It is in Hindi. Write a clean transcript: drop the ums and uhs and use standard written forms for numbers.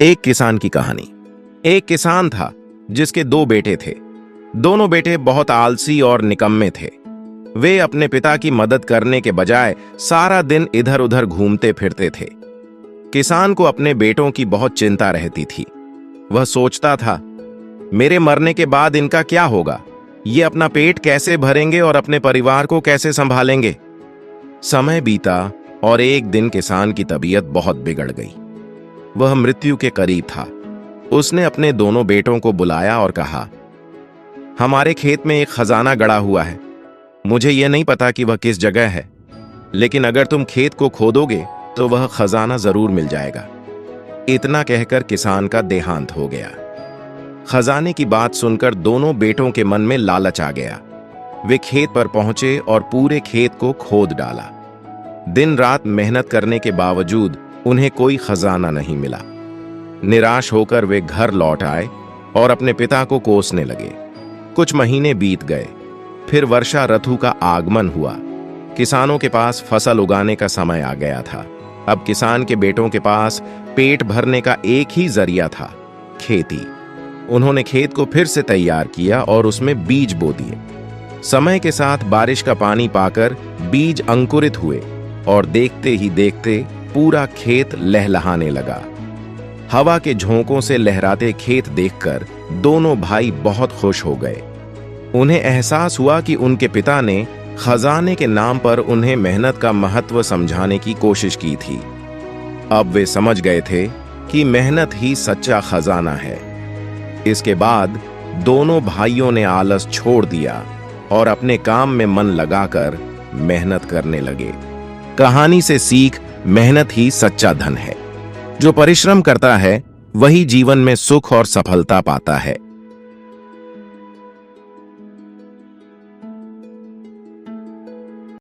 एक किसान की कहानी। एक किसान था जिसके दो बेटे थे। दोनों बेटे बहुत आलसी और निकम्मे थे। वे अपने पिता की मदद करने के बजाय सारा दिन इधर उधर घूमते फिरते थे। किसान को अपने बेटों की बहुत चिंता रहती थी। वह सोचता था, मेरे मरने के बाद इनका क्या होगा? ये अपना पेट कैसे भरेंगे और अपने परिवार को कैसे संभालेंगे? समय बीता और एक दिन किसान की तबीयत बहुत बिगड़ गई। वह मृत्यु के करीब था। उसने अपने दोनों बेटों को बुलाया और कहा, हमारे खेत में एक खजाना गड़ा हुआ है। मुझे यह नहीं पता कि वह किस जगह है, लेकिन अगर तुम खेत को खोदोगे तो वह खजाना जरूर मिल जाएगा। इतना कहकर किसान का देहांत हो गया। खजाने की बात सुनकर दोनों बेटों के मन में लालच आ गया। वे खेत पर पहुंचे और पूरे खेत को खोद डाला। दिन रात मेहनत करने के बावजूद उन्हें कोई खजाना नहीं मिला। निराश होकर वे घर लौट आए और अपने पिता को कोसने लगे। कुछ महीने बीत गए। फिर वर्षा ऋतु का आगमन हुआ। किसानों के पास फसल उगाने का समय आ गया था। अब किसान के बेटों के पास पेट भरने का एक ही जरिया था, खेती। उन्होंने खेत को फिर से तैयार किया और उसमें बीज बो दिए। समय के साथ बारिश का पानी पाकर बीज अंकुरित हुए और देखते ही देखते पूरा खेत लहलहाने लगा। हवा के झोंकों से लहराते खेत देखकर दोनों भाई बहुत खुश हो गए। उन्हें एहसास हुआ कि उनके पिता ने खजाने के नाम पर उन्हें मेहनत का महत्व समझाने की कोशिश की थी। अब वे समझ गए थे कि मेहनत ही सच्चा खजाना है। इसके बाद दोनों भाइयों ने आलस छोड़ दिया और अपने काम में मन लगाकर मेहनत करने लगे। कहानी से सीख, मेहनत ही सच्चा धन है। जो परिश्रम करता है वही जीवन में सुख और सफलता पाता है।